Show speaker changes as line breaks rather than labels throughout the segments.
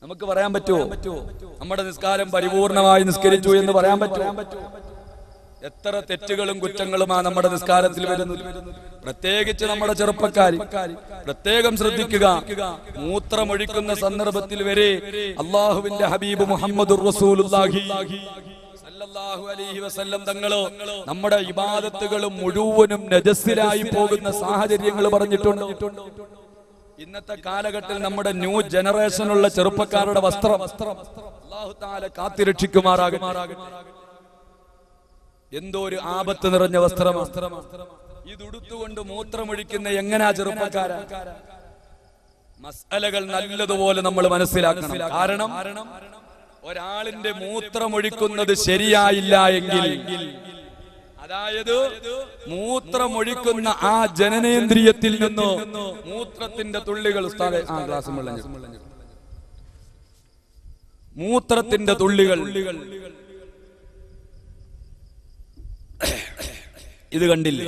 നമുക്ക് പറയാൻ പറ്റുമോ? നമ്മുടെ നിസ്കാരം പരിപൂർണമായി നിസ്കരിച്ചു എന്ന് പറയാൻ പറ്റുമോ? എത്ര തെറ്റുകളും കുറ്റങ്ങളുമാ നമ്മുടെ നിസ്കാരത്തിൽ വരുന്നത്. പ്രത്യേകിച്ച് നമ്മുടെ ചെറുപ്പക്കാർ പ്രത്യേകം ശ്രദ്ധിക്കുക. മൂത്രമൊഴിക്കുന്ന സന്ദർഭത്തിൽ വരെ അള്ളാഹുവിന്റെ ഹബീബ് മുഹമ്മദുർ റസൂലുള്ളാഹി സല്ലല്ലാഹു അലൈഹി വസല്ലം തങ്ങളോ നമ്മുടെ ഇബാദത്തുകളും മുഴുവനും നജസ്സിലായി പോകുന്ന സാഹചര്യങ്ങൾ പറഞ്ഞിട്ടുണ്ട്. ഇന്നത്തെ കാലഘട്ടത്തിൽ നമ്മുടെ ന്യൂ ജനറേഷനുള്ള ചെറുപ്പക്കാരുടെ വസ്ത്രം അല്ലാഹു തആല കാത്തിരക്ഷിക്കുമാറാകട്ടെ. എന്തോ ഒരു ആപത്ത് നിറഞ്ഞ വസ്ത്രമാണ്. ഇതുടുത്തുകൊണ്ട് മൂത്രമൊഴിക്കുന്ന എങ്ങനാ ചെറുപ്പക്കാരാ? മസ്അലകൾ നല്ലതുപോലെ നമ്മൾ മനസ്സിലാക്കണം. കാരണം ഒരാളിന്റെ മൂത്രമൊഴിക്കുന്നത് ശരിയായില്ല എങ്കിൽ, അതായത് മൂത്രമൊഴിക്കുന്ന ആ ജനനേന്ദ്രിയത്തിൽ നിന്ന് മൂത്രത്തിന്റെ തുള്ളികൾ മൂത്രത്തിന്റെ തുള്ളികൾ ഇത് കണ്ടില്ലേ?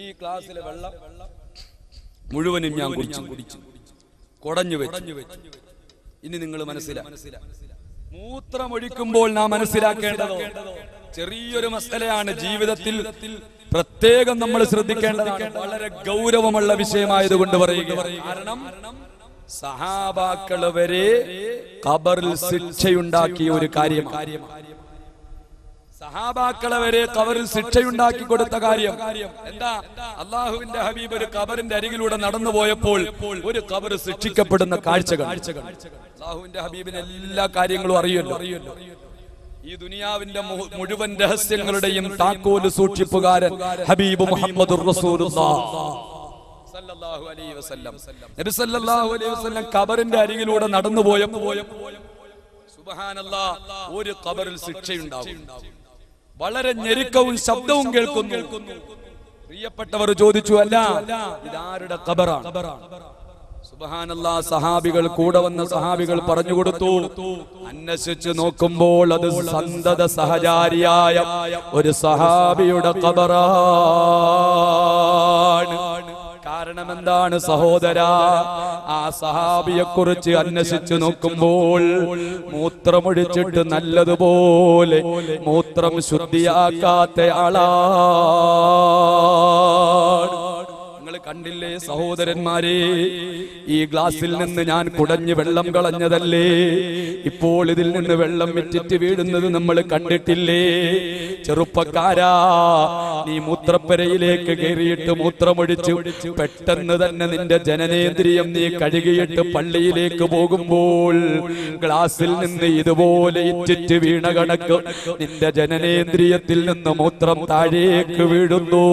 ഈ ഗ്ലാസ്സിലെ വെള്ളം മുഴുവനും ഞാൻ കുടിച്ചു കുടഞ്ഞു വെച്ചു. ഇനി നിങ്ങൾ മൂത്രമൊഴിക്കുമ്പോൾ നാം മനസ്സിലാക്കേണ്ടത് ചെറിയൊരു മസലയാണ്. ജീവിതത്തിൽ പ്രത്യേകം നമ്മൾ ശ്രദ്ധിക്കേണ്ടതാണ്. വളരെ ഗൗരവമുള്ള വിഷയമായതുകൊണ്ട് പറയുക. കാരണം സഹാബാക്കള് വരെ ഖബറിൽ ശിക്ഷയുണ്ടാക്കിയ ഒരു കാര്യമാണ്. സഹാബാക്കളെ വരെ ഖബറിൽ ശിക്ഷയുണ്ടാക്കി കൊടുത്ത കാര്യം എന്താ? അള്ളാഹുവിന്റെ ഹബീബ് ഒരു ഖബറിന്റെ അരികിലൂടെ നടന്നു പോയപ്പോൾ ഒരു ഖബർ ശിക്ഷിക്കപ്പെടുന്ന കാഴ്ചകൾ. അള്ളാഹുവിന്റെ ഹബീബിന് എല്ലാ കാര്യങ്ങളും അറിയുമല്ലോ. ഈ ദുനിയാവിന്റെ മുഴുവൻ രഹസ്യങ്ങളുടെയും താക്കോല് സൂക്ഷിപ്പുകാരൻ ഹബീബ് മുഹമ്മദുർ റസൂലുള്ളാഹി സല്ലല്ലാഹു അലൈഹി വസല്ലം. നബി സല്ലല്ലാഹു അലൈഹി വസല്ലം ഖബറിന്റെ അരികിലൂടെ നടന്നു പോയപ്പോൾ സുബ്ഹാനല്ലാഹ് ഒരു ഖബറിൽ ശിക്ഷയുണ്ടാവും. വളരെ ഞെരുക്കവും ശബ്ദവും കേൾക്കുന്നു. പ്രിയപ്പെട്ടവർ ചോദിച്ചു, അല്ല ഇതാരുടെ ഖബറാണ്? സുബ്ഹാനല്ലാഹ്, സഹാബികൾ, കൂടെ വന്ന സഹാബികൾ പറഞ്ഞു കൊടുത്തു. അന്വേഷിച്ച് നോക്കുമ്പോൾ അത് സന്തത സഹചാരിയായ ഒരു സഹാബിയുടെ ഖബറാണ്. കാരണം എന്താണ് സഹോദരാ? ആ സഹാബിയെ കുറിച്ച് അന്വേഷിച്ചു നോക്കുമ്പോൾ മൂത്രമൊഴിച്ചിട്ട് നല്ലതുപോലെ മൂത്രം ശുദ്ധിയാക്കാത്ത ആളാണ്. നിങ്ങൾ കണ്ടില്ലേ സഹോദരന്മാരെ? ഈ ഗ്ലാസിൽ നിന്ന് ഞാൻ കുടഞ്ഞ് വെള്ളം കളഞ്ഞതല്ലേ? ഇപ്പോൾ ഇതിൽ നിന്ന് വെള്ളം വിറ്റിറ്റ് വീഴുന്നത് നമ്മൾ കണ്ടിട്ടില്ലേ? ചെറുപ്പക്കാരാ, നീ മൂത്രപ്പരയിലേക്ക് കയറിയിട്ട് മൂത്രമൊഴിച്ചു പെട്ടെന്ന് തന്നെ നിന്റെ ജനനേന്ദ്രിയം നീ കഴുകിയിട്ട് പള്ളിയിലേക്ക് പോകുമ്പോൾ ഗ്ലാസിൽ നിന്ന് ഇതുപോലെ ഇറ്റിറ്റ് വീണ കണക്ക് നിന്റെ ജനനേന്ദ്രിയത്തിൽ നിന്ന് മൂത്രം താഴേക്ക് വീഴുന്നു.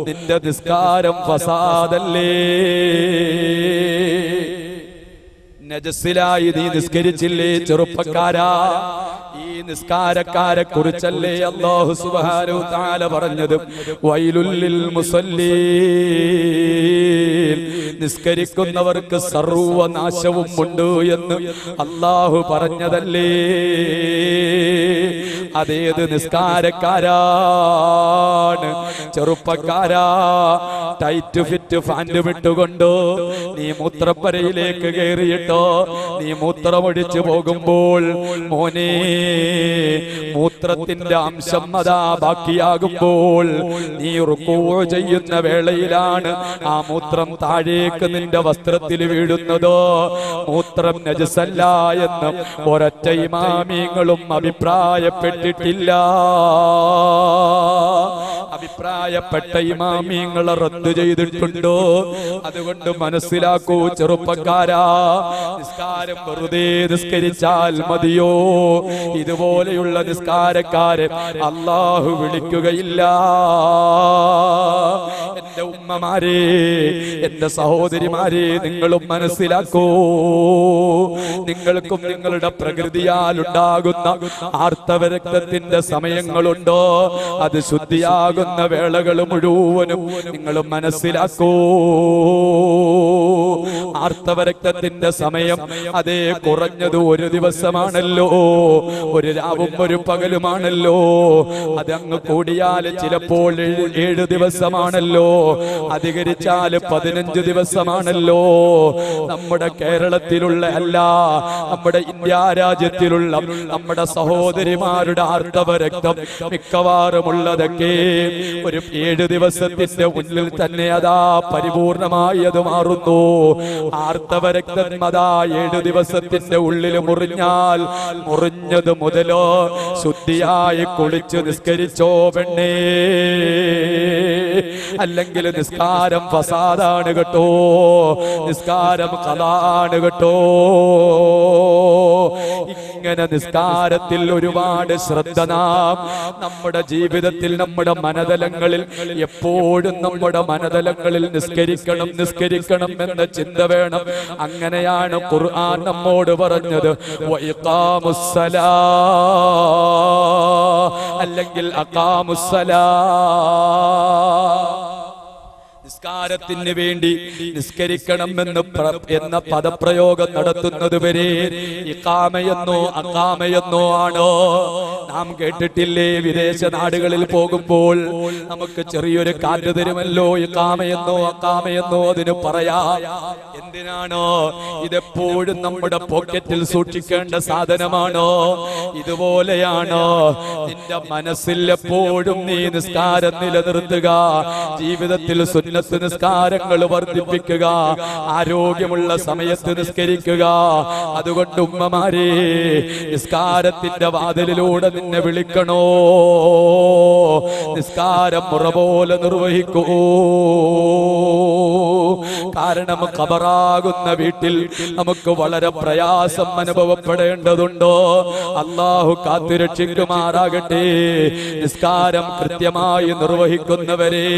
നിന്റെ നിസ്കാരം ഫസാദല്ലേ? നജസിലായി നീ നിസ്കരിച്ചില്ലേ ചെറുപ്പക്കാരാ? ഈ നിസ്കാരക്കാരെ കുറിച്ചല്ലേ അല്ലാഹു സുബ്ഹാനഹു വ തആല പറഞ്ഞത്, വൈലുൽ ലിൽ മുസല്ലീൻ, നിസ്കരിക്കുന്നവർക്ക് സർവനാശവും ഉണ്ട് എന്ന് അല്ലാഹു പറഞ്ഞതല്ലേ? അതേത് നിസ്കാരക്കാരാണ്? ചെറുപ്പക്കാരാ, ടൈറ്റ് ഫിറ്റ് ഫാൻഡ് വിട്ടുകൊണ്ട് നീ മൂത്രപ്പരയിലേക്ക് കയറിയിട്ടോ നീ മൂത്രമൊഴിച്ചു പോകുമ്പോൾ മോനെ, മൂത്രത്തിന്റെ അംശം അതാ ബാക്കിയാകുമ്പോൾ നീ റുക്കൂ ചെയ്യുന്ന വേളയിലാണ് ആ മൂത്രം താഴേക്ക് നിന്റെ വസ്ത്രത്തിൽ വീഴുന്നത്. മൂത്രം നജസല്ല എന്ന് ഒരൊറ്റ ഇമാമിങ്ങളും അഭിപ്രായപ്പെട്ടിട്ടില്ല. അഭിപ്രായപ്പെട്ട ഇമാമിങ്ങളെ റദ്ദ് ചെയ്തിട്ടുണ്ടോ? അതുകൊണ്ട് മനസ്സിലാക്കൂ ചെറുപ്പക്കാരാ, നിസ്കാരം വെറുതെ നിസ്കരിച്ചാൽ മതിയോ? ഇതുപോലെയുള്ള നിസ്കാരക്കാരെ അല്ലാഹു വിളിക്കുകയില്ല. എന്റെ ഉമ്മമാരെ, എന്റെ സഹോദരിമാരെ, നിങ്ങളും മനസ്സിലാക്കൂ. നിങ്ങൾക്കും നിങ്ങളുടെ പ്രകൃതിയാൽ ഉണ്ടാകുന്ന ആർത്തവരക്തത്തിന്റെ സമയങ്ങളുണ്ടോ? അത് ശുദ്ധിയാകുന്ന വേളകൾ മുഴുവനും നിങ്ങൾ മനസ്സിലാക്കൂ. ആർത്തവരക്തത്തിന്റെ സമയം അതേ കുറഞ്ഞത് ഒരു ദിവസമാണല്ലോ, ഒരു രാവും ഒരു പകലുമാണല്ലോ. അതങ്ങ് കൂടിയാൽ ചിലപ്പോൾ 7 ദിവസമാണല്ലോ. അധികരിച്ചാൽ 15 ദിവസമാണല്ലോ. നമ്മുടെ കേരളത്തിലുള്ള അല്ല, നമ്മുടെ ഇന്ത്യ രാജ്യത്തിലുള്ള നമ്മുടെ സഹോദരിമാരുടെ ആർത്തവ രക്തം മിക്കവാറുമുള്ളതൊക്കെ ഒരു 7 ദിവസത്തിന്റെ ഉള്ളിൽ തന്നെ അതാ പരിപൂർണമായി അത് മാറുന്നു. ആർത്തവ രക്തം അതാ 7 ദിവസത്തിന്റെ ഉള്ളിൽ മുറിഞ്ഞാൽ മുറിഞ്ഞത് മുതലോ ശുദ്ധിയായി കുളിച്ച് നിസ്കരിച്ചോ പെണ്ണേ, അല്ലെങ്കിൽ നിസ്കാരം ഫസാദാണ് കേട്ടോ, നിസ്കാരം ഖലാഅാണ് കേട്ടോ. ഇങ്ങനെ നിസ്കാരത്തിൽ ഒരുപാട് ശ്രദ്ധ നാം നമ്മുടെ ജീവിതത്തിൽ നമ്മുടെ മനതലങ്ങളിൽ എപ്പോഴും നമ്മുടെ മനതലങ്ങളിൽ നിസ്കരിക്കണം നിസ്കരിക്കണം എന്ന ചിന്ത വേണം. അങ്ങനെയാണ് ഖുർആൻ നമ്മോട് പറഞ്ഞത് വഇഖാമുസ്സലാ അല്ലെങ്കിൽ അഖാമുസ്സലാ. നിസ്കാരത്തിന് വേണ്ടി നിസ്കരിക്കണം എന്ന പദപ്രയോഗം നടത്തുന്നത് വരെ ഇഖാമയെന്നോ അഖാമയെന്നോ ആണോ നാം കേട്ടിട്ടില്ലേ? വിദേശ നാടുകളിൽ പോകുമ്പോൾ നമുക്ക് ചെറിയൊരു കാറ്റ് തരുമല്ലോ, ഇഖാമയെന്നോ അഖാമയെന്നോ അതിന് പറയാം. എന്തിനാണോ? ഇതെപ്പോഴും നമ്മുടെ പോക്കറ്റിൽ സൂക്ഷിക്കേണ്ട സാധനമാണോ? ഇതുപോലെയാണോ നിന്റെ മനസ്സിൽ എപ്പോഴും നീ നിസ്കാരം നിലനിർത്തുക, ജീവിതത്തിൽ സുന്നത്ത് നിസ്കാരങ്ങൾ വർദ്ധിപ്പിക്കുക, ആരോഗ്യമുള്ള സമയത്ത് നിസ്കരിക്കുക. അതുകൊണ്ട് ഉമ്മമാരെ, നിസ്കാരത്തിന്റെ വാതിലിലൂടെ നിന്നെ വിളിക്കണോ, നിസ്കാരം മുറ പോലെ നിർവഹിക്കൂ. കാരണം ഖബറാകുന്ന വീട്ടിൽ നമുക്ക് വളരെ പ്രയാസം അനുഭവപ്പെടേണ്ടതുണ്ടോ? അല്ലാഹു കാത്തുരക്ഷിക്കുമാറാകട്ടെ. നിസ്കാരം കൃത്യമായി നിർവഹിക്കുന്നവരെ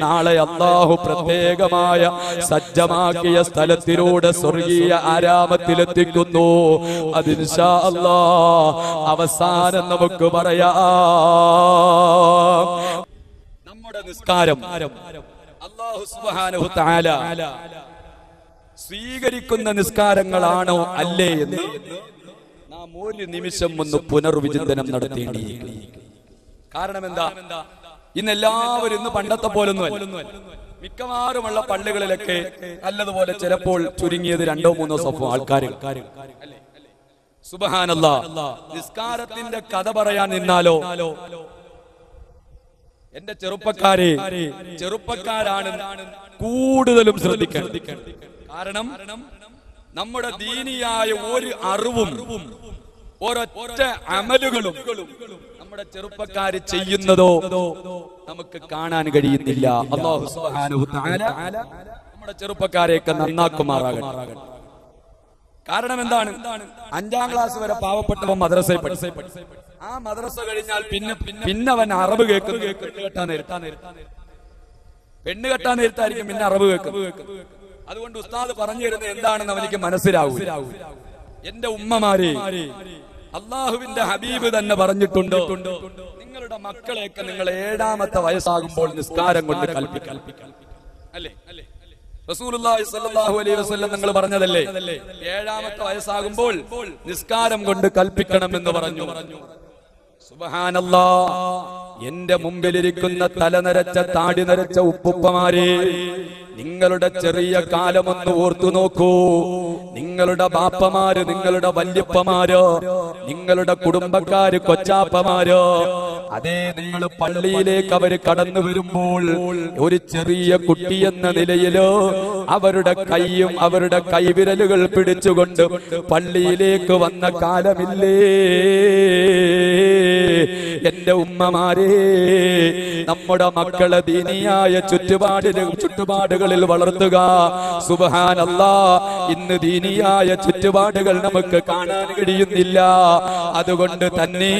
നാളെ അല്ലാഹു പ്രത്യേകമായ സജ്ജമാക്കിയ സ്ഥലത്തിലൂടെ സ്വർഗീയ ആരാമത്തിലെത്തിക്കുന്നു. അത് ഇൻഷാ അല്ലാഹ് അവസാനം നമുക്ക് പറയാം. നമ്മുടെ നിസ്കാരം അല്ലാഹു സുബ്ഹാനഹു തആല സ്വീകരിക്കുന്ന നിസ്കാരങ്ങളാണോ അല്ലേ എന്ന് നാം ഒരു നിമിഷം ഒന്ന് പുനർവിചിന്തനം നടത്തേണ്ടിയിരിക്കുന്നു. കാരണം എന്താ? ഇന്നെല്ലാവരും ഇന്ന് പണ്ടത്തെ പോലൊന്നുമല്ല. മിക്കവാറുമുള്ള പള്ളികളിലൊക്കെ നല്ലതുപോലെ ചിലപ്പോൾ ചുരുങ്ങിയത് 2-3 സഫോ ആൾക്കാർ. സുബ്ഹാനല്ലാഹ്, നിസ്കാരത്തിന്റെ കഥ പറയാൻ നിന്നാലോ എന്റെ ചെറുപ്പക്കാരാണ് കൂടുതലും ശ്രദ്ധിക്കേണ്ടത്. കാരണം നമ്മുടെ ദീനിയായ ഒരു അറിവും ഒരൊറ്റ അമലുകളും നമ്മുടെ ചെറുപ്പക്കാര് ചെയ്യുന്നതോ നമുക്ക് കാണാൻ കഴിയുന്നില്ല. അല്ലാഹു സുബ്ഹാനഹു തആല നമ്മുടെ ചെറുപ്പക്കാരെയൊക്കെ നന്നാക്കുമാറാകട്ടെ. കാരണം എന്താണ്? 5ാം ക്ലാസ് വരെ പാവപ്പെട്ടവൻ മദ്രസയിൽ പഠിച്ചു. ആ മദ്രസ കഴിഞ്ഞാൽ പിന്നെ അവൻ അറബ് കേൾക്കും. പെണ്ണ് കെട്ടാൻ നേരത്തായിരിക്കും പിന്നെ അറബ് കേൾക്കും. അതുകൊണ്ട് ഉസ്താദ് പറഞ്ഞു തരുന്നത് എന്താണെന്ന് അവനിക്ക് മനസ്സിലാവൂ. എന്റെ ഉമ്മമാരെ, അള്ളാഹുവിന്റെ ഹബീബ് തന്നെ പറഞ്ഞിട്ടുണ്ട്, നിങ്ങളുടെ മക്കളെയൊക്കെ നിങ്ങൾ 7ാമത്തെ വയസ്സാകുമ്പോൾ നിസ്കാരം കൊണ്ട് കൽപ്പിക്കണം. അല്ലേ? റസൂലുള്ളാഹി സ്വല്ലല്ലാഹു അലൈഹി വസല്ലം നിങ്ങൾ പറഞ്ഞതല്ലേ, 7ാമത്തെ വയസ്സാകുമ്പോൾ നിസ്കാരം കൊണ്ട് കൽപ്പിക്കണം എന്ന് പറഞ്ഞു. സുബ്ഹാനല്ലാഹ്, എന്റെ മുമ്പിലിരിക്കുന്ന തലനരച്ച താടി നരച്ച ഉപ്പുപ്പമാരെ, നിങ്ങളുടെ ചെറിയ കാലമൊന്ന് ഓർത്തു നോക്കൂ. നിങ്ങളുടെ ബാപ്പമാര്, നിങ്ങളുടെ വല്യപ്പമാരോ, നിങ്ങളുടെ കുടുംബക്കാര്, കൊച്ചാപ്പമാരോ, അതേ നിങ്ങൾ പള്ളിയിലേക്ക് അവര് കടന്നു വരുമ്പോൾ ഒരു ചെറിയ കുട്ടി എന്ന നിലയിലോ അവരുടെ കൈയും അവരുടെ കൈവിരലുകൾ പിടിച്ചുകൊണ്ട് പള്ളിയിലേക്ക് വന്ന കാലമില്ലേ? എന്റെ ഉമ്മമാരെ, നമ്മുടെ മക്കളെ ദീനിയായ ചുറ്റുപാടുകളിൽ വളർത്തുക. സുബ്ഹാനല്ലാഹ്, ഇന്ന് ദീനിയായ ചുറ്റുപാടുകൾ നമുക്ക് കാണാൻ കഴിയുന്നില്ല. അതുകൊണ്ട് തന്നെ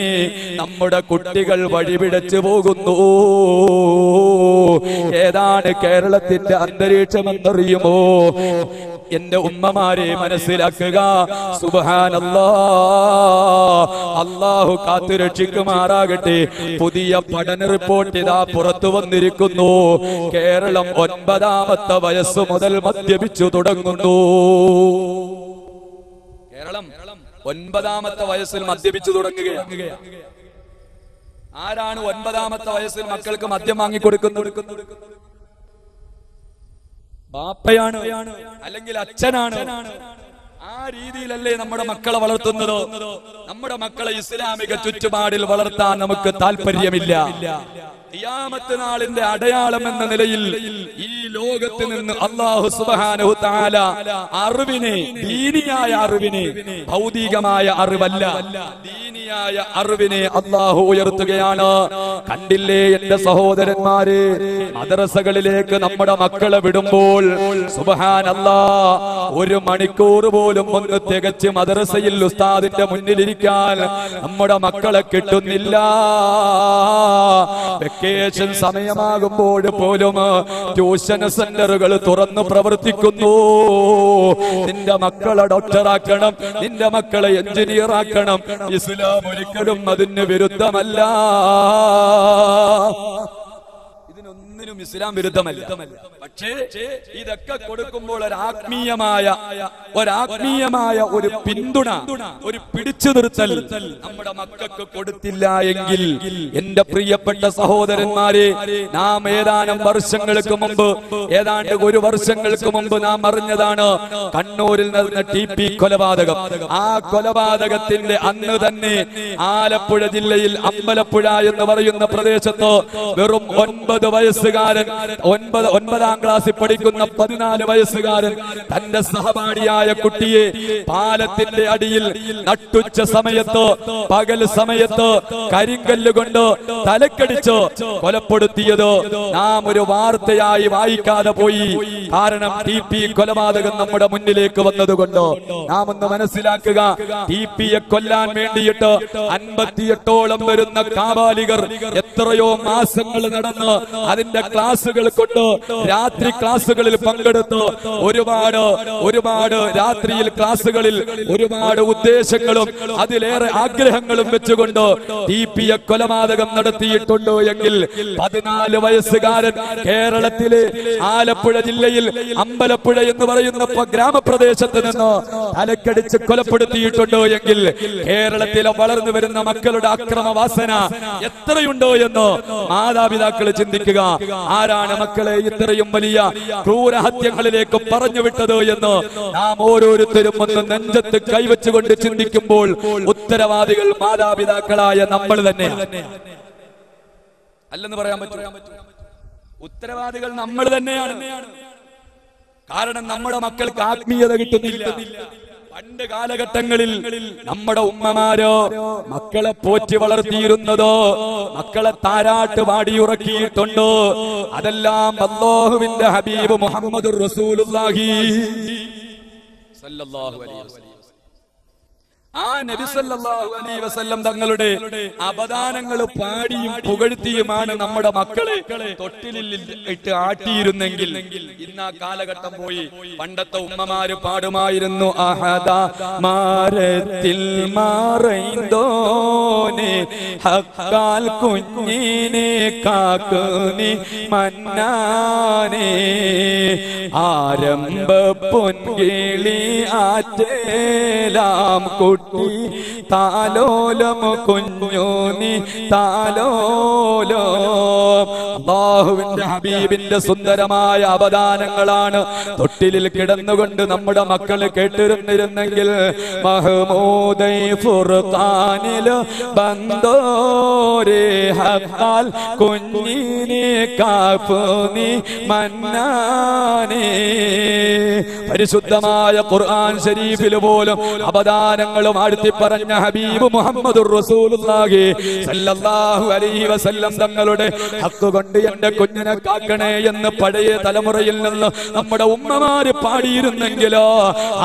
നമ്മുടെ കുട്ടികൾ വഴിപിഴച്ചു പോകുന്നു. ഏതാണ് കേരളത്തിന്റെ അന്തരീക്ഷമെന്നറിയുമോ? എന്റെ ഉമ്മമാരെ മനസ്സിലാക്കുക. സുബ്ഹാനല്ലാഹ്, അല്ലാഹു കാത്തുരക്ഷിക്കുമാറാകട്ടെ. പുതിയ പഠന റിപ്പോർട്ട് ഇതാ പുറത്തു വന്നിരിക്കുന്നു. കേരളം 9ാമത്തെ വയസ്സ് മുതൽ മദ്യപിച്ചു തുടങ്ങുന്നു. കേരളം 9ാമത്തെ വയസ്സിൽ മദ്യപിച്ചു തുടങ്ങുകയാണ്. ആരാണ് 9ാമത്തെ വയസ്സിൽ മക്കൾക്ക് മദ്യം വാങ്ങിക്കൊടുക്കുന്നത്? ബാപ്പയാണ് അല്ലെങ്കിൽ അച്ഛനാണ്. ആ രീതിയിലല്ലേ നമ്മുടെ മക്കളെ വളർത്തുന്നത്. നമ്മുടെ മക്കളെ ഇസ്ലാമിക ചുറ്റുപാടിൽ വളർത്താൻ നമുക്ക് താല്പര്യമില്ല. ഖിയാമത്ത് നാളിന്റെ അടയാളം എന്ന നിലയിൽ ഈ ലോകത്ത് നിന്ന് അല്ലാഹു സുബ്ഹാനഹു തആല അറിവിനെ, ദീനിയായ അറിവിനെ, ഭൗതികമായ അറിവല്ല, ദീനിയായ അറിവിനെ അല്ലാഹു ഉയർത്തുകയാണ്. കണ്ടില്ലേ എന്റെ സഹോദരന്മാരെ, മദ്രസകളിലേക്ക് നമ്മുടെ മക്കളെ വിടുമ്പോൾ സുബ്ഹാനല്ലാഹ് ഒരു മണിക്കൂർ പോലും ഒന്ന് തികച്ച് മദ്രസയിൽ ഉസ്താദിന്റെ മുന്നിലിരിക്കാൻ നമ്മുടെ മക്കളെ കിട്ടുന്നില്ല. വെക്കേഷൻ സമയമാകുമ്പോൾ പോലും ട്യൂഷൻ സെന്ററുകൾ തുറന്നു പ്രവർത്തിക്കുന്നു. നിന്റെ മക്കളെ ഡോക്ടറാക്കണം, നിന്റെ മക്കളെ എഞ്ചിനീയർ ആക്കണം. ഇസ്ലാം ഒരിക്കലും അതിന് വിരുദ്ധമല്ല. ഇതിനൊന്നിനും ഇസ്ലാം വിരുദ്ധമല്ല. പക്ഷേ ഇതൊക്കെ കൊടുക്കുമ്പോൾ ഒരാത്മീയമായ ഒരു പിന്തുണ, ഒരു പിടിച്ചു നിർത്തൽ നമ്മുടെ മക്കൾക്ക് കൊടുത്തില്ല എങ്കിൽ, എന്റെ പ്രിയപ്പെട്ട സഹോദരന്മാരെ, നാം ഏതാനും വർഷങ്ങൾക്ക് മുമ്പ്, ഏതാണ്ട് ഒരു വർഷങ്ങൾക്ക് മുമ്പ് നാം അറിഞ്ഞതാണ് കണ്ണൂരിൽ നടന്ന TP കൊലപാതകം. ആ കൊലപാതകത്തിന്റെ അന്ന് തന്നെ ആലപ്പുഴ ജില്ലയിൽ അമ്പലപ്പുഴ എന്ന് പറയുന്ന പ്രദേശത്ത് വെറും 9 വയസ്സുകാരൻ, 9ാം ക്ലാസ്സിൽ പഠിക്കുന്ന 14 വയസ്സുകാരൻ തന്റെ സഹപാഠിയായ കുട്ടിയെ പാലത്തിന്റെ അടിയിൽ നട്ടുച്ച സമയത്ത്, പകൽ സമയത്ത് കരിങ്കല്ല് കൊണ്ട് തലക്കടിച്ച് കൊലപ്പെടുത്തിയത് നാം ഒരു വാർത്തയായി വായിക്കാതെ പോയി. കാരണം TP കൊലപാതകം നമ്മുടെ മുന്നിലേക്ക് വന്നതുകൊണ്ട്. നാം ഒന്ന് മനസ്സിലാക്കുക, TPയെ കൊല്ലാൻ വേണ്ടിയിട്ട് 58ഓളം വരുന്ന കാബാലികർ എത്രയോ മാസങ്ങൾ നടന്ന് അതിന്റെ ക്ലാസുകൾ കൊണ്ട്, രാത്രി ക്ലാസുകളിൽ പങ്കെടുത്ത്, ഒരുപാട് രാത്രിയിൽ ക്ലാസുകളിൽ ഒരുപാട് ഉദ്ദേശങ്ങളും അതിലേറെ ആഗ്രഹങ്ങളും വെച്ചുകൊണ്ട് TPയെ കൊലപാതകം നടത്തിയിട്ടുണ്ട് എങ്കിൽ 14 വയസ്സുകാരൻ കേരളത്തിലെ ആലപ്പുഴ ജില്ലയിൽ അമ്പലപ്പുഴ എന്ന് പറയുന്ന ഗ്രാമപ്രദേശത്ത് നിന്ന് തലക്കടിച്ച് കൊലപ്പെടുത്തിയിട്ടുണ്ട് എങ്കിൽ കേരളത്തിലെ വളർന്നു വരുന്ന മക്കളുടെ അക്രമവാസന എത്രയുണ്ടോ എന്ന് മാതാപിതാക്കൾ ചിന്തിക്കുക. ആരാണ് മക്കളെ ഇത്രയും വലിയ ക്രൂരഹത്യങ്ങളിലേക്ക് പറഞ്ഞു വിട്ടത് എന്ന് നാം ഓരോരുത്തരും ഒന്ന് നെഞ്ചത്ത് കൈവച്ചുകൊണ്ട് ചിന്തിക്കുമ്പോൾ ഉത്തരവാദികൾ മാതാപിതാക്കളായ നമ്മൾ തന്നെ അല്ലെന്ന് പറയാൻ പറ്റും. ഉത്തരവാദികൾ നമ്മൾ തന്നെയാണ്. കാരണം നമ്മുടെ മക്കൾക്ക് ആത്മീയത കിട്ടുന്നില്ല. പണ്ട് കാലഘട്ടങ്ങളിൽ നമ്മുടെ ഉമ്മമാരോ മക്കളെ പോറ്റി വളർത്തിയിരുന്നതോ, മക്കളെ താരാട്ട് പാടിയുറക്കിയിട്ടുണ്ട്. അതെല്ലാം അല്ലാഹുവിന്റെ ഹബീബ് മുഹമ്മദുർ റസൂലുള്ളാഹി സല്ലല്ലാഹു അലൈഹി വസല്ലം, ആ നബി സല്ലല്ലാഹു അലൈഹി വസല്ലം തങ്ങളുടെ അപദാനങ്ങൾ പാടിയും പുകഴ്ത്തിയുമാണ് നമ്മുടെ മക്കളെ തൊട്ടിലിൽ ഇട്ട് ആട്ടിയിരുന്നെങ്കിൽ ഇന്ന് ആ കാലഘട്ടം പോയി. പണ്ടത്തെ ഉമ്മമാര് പാടുമായിരുന്നു, അഹദ മാരത്തിൽ മാറൈന്തോനെ ഹക്കാൽ കുഞ്ഞിനെ കാക്കുനി മന്നാനെ ആരംഭ പൊൻകിളി ആറ്റേലാം കുട്ടി താലോലം കുഞ്ഞോനി താലോലോ. അല്ലാഹുവിന്റെ ഹബീബിന്റെ സുന്ദരമായ അപദാനങ്ങളാണ് തൊട്ടിലിൽ കിടന്നുകൊണ്ട് നമ്മുടെ മക്കള് കേട്ടിരുന്നിരുന്നെങ്കിൽ മഹ്മൂദൈ ഫുർഖാനിൽ ബന്ദോരെ ഹഖാൽ കുഞ്ഞിനെ കാഫുനി മന്നാനെ. പരിശുദ്ധമായ ഖുർആൻ ശരീഫിൽ പോലും അപദാനങ്ങളും ആഴ്ത്തി പറഞ്ഞ ഹബീബ് മുഹമ്മദുർ റസൂലുള്ളാഹി സല്ലല്ലാഹു അലൈഹി വസല്ലം തങ്ങളുടെ ഹക്ക് കൊണ്ട് എന്റെ കുഞ്ഞിനെ കാക്കണേ എന്ന് പഴയ തലമുറയിൽ നിന്ന് നമ്മുടെ ഉമ്മമാര് പാടിയിരുന്നെങ്കിലോ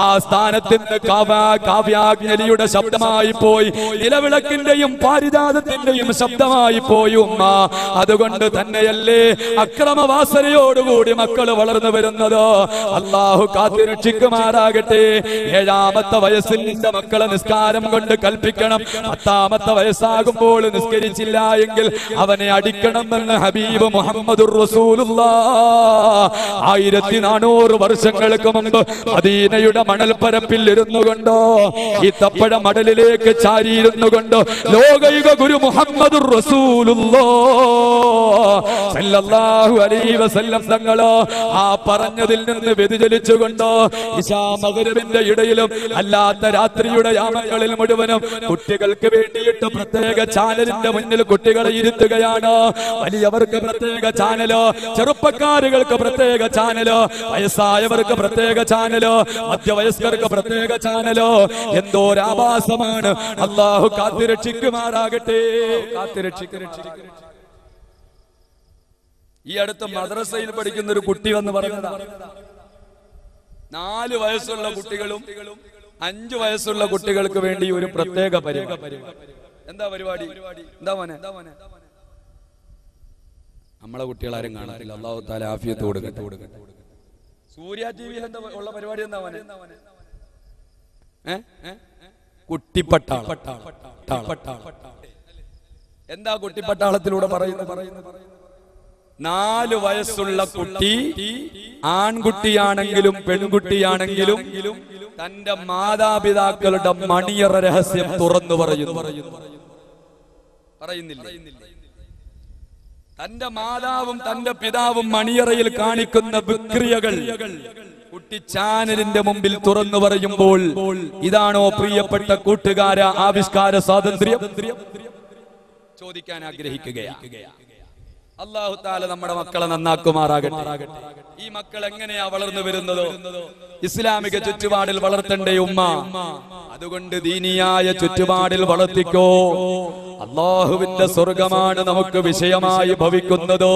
ആ സ്ഥാനത്തിന്റെ കാവ്യാജ്ഞലിയുടെ ശബ്ദമായി പോയി, നിലവിളക്കിന്റെയും പാരിജാതത്തിന്റെയും ശബ്ദമായി പോയി ഉമ്മ. അതുകൊണ്ട് തന്നെയല്ലേ അക്രമവാസനയോടുകൂടി മക്കൾ വളർന്നു വരുന്നത്. അല്ലാഹു കാത്തുരക്ഷിക്കുമാറാകട്ടെ. 7ാമത്തെ വയസ്സിൽ നിന്റെ മക്കളെ നിസ്കാരം കൊണ്ട് കൽപ്പിക്കണം. 10ാമത്തെ വയസ്സാകുമ്പോൾ നിസ്കരിച്ചില്ല എങ്കിൽ അവനെ അടിക്കണമെന്ന് ഹബീബ് മുഹമ്മദുർ റസൂലുള്ളാഹ് 1400 വർഷങ്ങൾക്ക് മുമ്പ് മദീനയുടെ മണൽപ്പരപ്പിൽ ഇരുന്നു കൊണ്ടോ ഈത്തപ്പഴ മടലിലേക്ക് ചാരിയിരുന്നു കൊണ്ട് ലോകയുഗ ഗുരു മുഹമ്മദുർ റസൂലുള്ളാഹ് സല്ലല്ലാഹു അലൈഹി വസല്ലം തങ്ങളോ ആ പറഞ്ഞതിൽ നിന്ന് വ്യതിചലിച്ചുകൊണ്ട് ഇശാ മഗ്‌രിബിന്റെ ഇടയിലും അല്ലാത്ത രാത്രിയുടെ യാമങ്ങളിൽ മുഴുവനും കുട്ടികൾക്ക് വേണ്ടിയിട്ട് പ്രത്യേക ചാനലിന്റെ മുന്നിൽ കുട്ടികളെ ഇരുത്തുകയാണ്. വലിയവർക്ക് പ്രത്യേക ചാനലോ, ചെറുപ്പക്കാരുകൾക്ക് പ്രത്യേക ചാനലോ, വയസ്സായവർക്ക് പ്രത്യേക ചാനലോ, മധ്യവയസ്കർക്ക് പ്രത്യേക ചാനലോ. എന്തോരാഭാസമാണ്. അല്ലാഹു കാത്തുരക്ഷിക്കുമാറാകട്ടെ. ഈ അടുത്ത മദ്രസയിൽ പഠിക്കുന്ന ഒരു കുട്ടി വന്ന് പറഞ്ഞതാ, 4 വയസ്സുള്ള കുട്ടികളും 5 വയസ്സുള്ള കുട്ടികൾക്ക് വേണ്ടി ഒരു പ്രത്യേക പരിപാടി. എന്താ പരിപാടി? എന്താ മോനെ? നമ്മളെ കുട്ടികളാരും കാണാറില്ല. അല്ലാഹു തആല ആഫിയത്ത് കൊടുക്കട്ടെ. സൂര്യ ടിവിയിൽ എന്താ ഉള്ള പരിപാടി? എന്താ മോനെ? കുട്ടിപ്പട്ടാളം. എന്താ കുട്ടിപ്പട്ടാളത്തിലൂടെ പറയുന്നത്? 4 വയസ്സുള്ള കുട്ടി ആൺകുട്ടിയാണെങ്കിലും പെൺകുട്ടിയാണെങ്കിലും തന്റെ മാതാപിതാക്കളുടെ മണിയറ രഹസ്യം തുറന്നു പറയുന്നില്ല. തന്റെ മാതാവും തന്റെ പിതാവും മണിയറയിൽ കാണിക്കുന്ന വിക്രിയകൾ കുട്ടി ചാനലിന്റെ മുമ്പിൽ തുറന്നു പറയുമ്പോൾ ഇതാണോ പ്രിയപ്പെട്ട കൂട്ടുകാര ആവിഷ്കാര സ്വാതന്ത്ര്യം? ചോദിക്കാൻ ആഗ്രഹിക്കുകയാണ്. അല്ലാഹു തആല നമ്മുടെ മക്കളെ നന്നാക്കുമാറാകട്ടെ. ഈ മക്കൾ എങ്ങനെയാ വളർന്നു വരുന്നത്? ഇസ്ലാമിക ചുറ്റുപാടിൽ വളർത്തണ്ടേ ഉമ്മ? അതുകൊണ്ട് ദീനിയായ ചുറ്റുപാടിൽ വളർത്തിക്കോ. അല്ലാഹുവിന്റെ സ്വർഗമാണ് നമുക്ക് വിഷയമായി ഭവിക്കുന്നത്.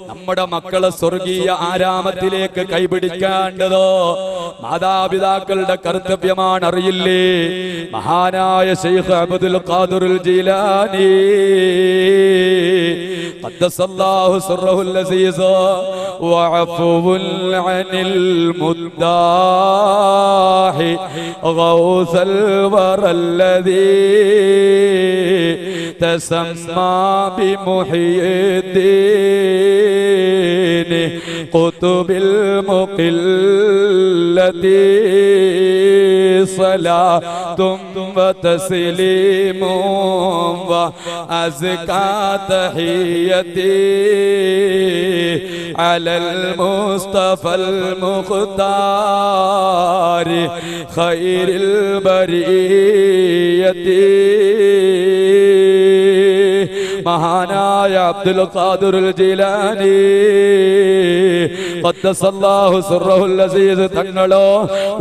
നമ്മുടെ മക്കളെ സ്വർഗീയ ആരാമത്തിലേക്ക് കൈപിടിക്കേണ്ടതോ മാതാപിതാക്കളുടെ കർത്തവ്യമാണ്. അറിയില്ലേ, മഹാനായ ശൈഖ് അബ്ദുൽ ഖാദിറുൽ ജീലാനി ഖദ്ദസല്ലാഹു സിർറഹുൽ അസീസ് വഅഫുൽ അനിൽ മുദ്ദാഹി ഗൗസൽ വറല്ലദീ തസമ്മാ ബിമുഹ്യിദ്ദീൻ ഖുതുബിൽ മുഖില്ലതി സ്വലാത്തും വതസ്ലീമും വഅസ്കാ തഹിയ്യതി അലൽ മുസ്തഫൽ മുഖ്താരി ഖൈറിൽ ബരിയതി. മഹാനായ അബ്ദുൽ ഖാദിറുൽ ജീലാനി ഖദ്ദസല്ലാഹു സിർറഹുൽ അസീസ് തങ്ങളോ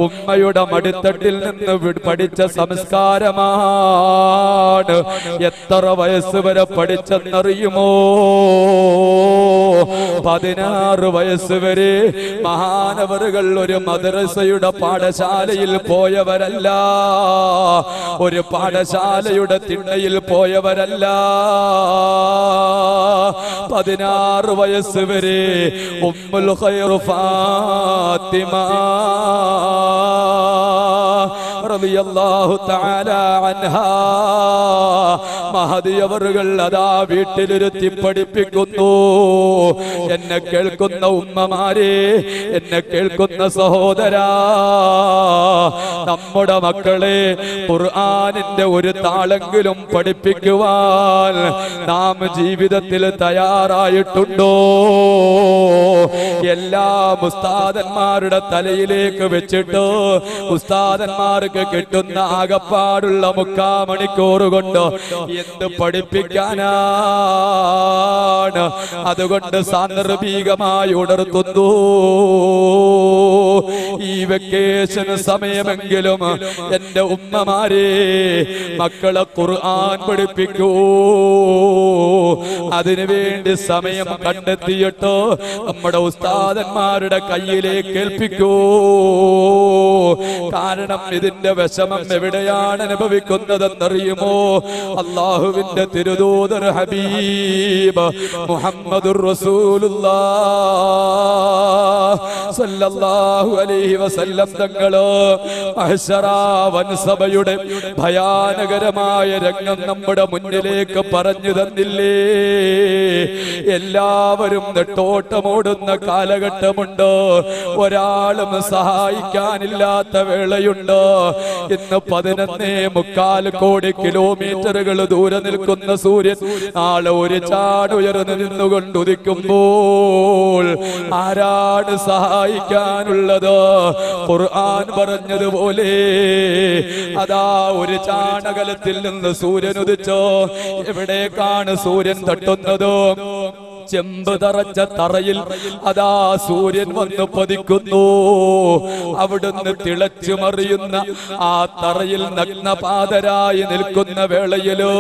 ഉമ്മയുടെ മടിത്തട്ടിൽ നിന്ന് പഠിച്ച സംസ്കാരമാണ്. എത്ര വയസ്സ് വരെ പഠിച്ചെന്നറിയുമോ? 16 വയസ്സ് വരെ മഹാനവറുകൾ ഒരു മദ്രസയുടെ പാഠശാലയിൽ പോയവരല്ല, ഒരു പാഠശാലയുടെ തിണ്ണയിൽ പോയവരല്ല. 16 വയസ്സ് വരെ ഉമ്മുൽ ഖൈർ ഫാത്തിമ റളിയല്ലാഹു തആല അൻഹാ മഹദിയവറുകൾ അതാ വീട്ടിലിരുത്തി പഠിപ്പിക്കുന്നു. എന്നെ കേൾക്കുന്ന ഉമ്മമാരെ, എന്നെ കേൾക്കുന്ന സഹോദരാ, നമ്മുടെ മക്കളെ ഖുർആനിന്റെ ഒരു താളെങ്കിലും പഠിപ്പിക്കുവാൻ നാം ജീവിതത്തിൽ തയ്യാറായിട്ടുണ്ടോ? എല്ലാ ഉസ്താദന്മാരുടെ തലയിലേക്ക് വെച്ചിട്ട് ഉസ്താദന്മാർക്ക് കിട്ടുന്ന ആകപ്പാടുള്ള 3/4 മണിക്കൂർ കൊണ്ട് എന്ത് പഠിപ്പിക്കാനാണ്? അതുകൊണ്ട് സാന്ദർഭികമായി ഉണർത്തുന്നു, ഈ വെക്കേഷൻ സമയമെങ്കിലും എന്റെ ഉമ്മമാരെ മക്കളെ ഖുർആൻ പഠിപ്പിക്കൂ. അതിനുവേണ്ടി സമയം കണ്ടെത്തിയിട്ട് നമ്മുടെ ഉസ്താദന്മാരുടെ കയ്യിലേക്ക് ഏൽപ്പിക്കൂ. കാരണം ഇതിന്റെ ഇതിന്റെ വിഷമം എവിടെയാണ് അനുഭവിക്കുന്നതെന്നറിയുമോ? അല്ലാഹുവിന്റെ തിരുദൂതർ ഹബീബ് മുഹമ്മദുർ റസൂലുള്ളാഹ് സല്ലല്ലാഹു അലൈഹി വസല്ലം തങ്ങള് മഹ്ശറാ വൻസഭയുടെ ഭയാനകരമായ രംഗം നമ്മുടെ മുന്നിലേക്ക് പറഞ്ഞു തന്നില്ലേ? എല്ലാവരും നെട്ടോട്ടമോടുന്ന കാലഘട്ടമുണ്ട്. ഒരാളും സഹായിക്കാനില്ലാത്ത വേളയുണ്ട്. ഇന്ന് 11.25 കോടി കിലോമീറ്ററുകൾ ദൂരെ നിൽക്കുന്ന സൂര്യൻ നാളെ ഒരു ചാടുയർന്നു നിന്നുകൊണ്ട് ഉദിക്കുമ്പോൾ ആരാണ് സഹായിക്കാനുള്ളത്? ഖുർആൻ പറഞ്ഞതുപോലെ അതാ ഒരു ചാണകലത്തിൽ നിന്ന് സൂര്യൻ ഉദിച്ചോ. എവിടേക്കാണ് സൂര്യൻ തട്ടുന്നത്? ചെമ്പ് തറച്ച തറയിൽ അതാ സൂര്യൻ വന്ന് പതിക്കുന്നു. അവിടുന്ന് തിളച്ചു മറിയുന്ന ആ തറയിൽ നഗ്നപാതരായി നിൽക്കുന്ന വേളയിലോ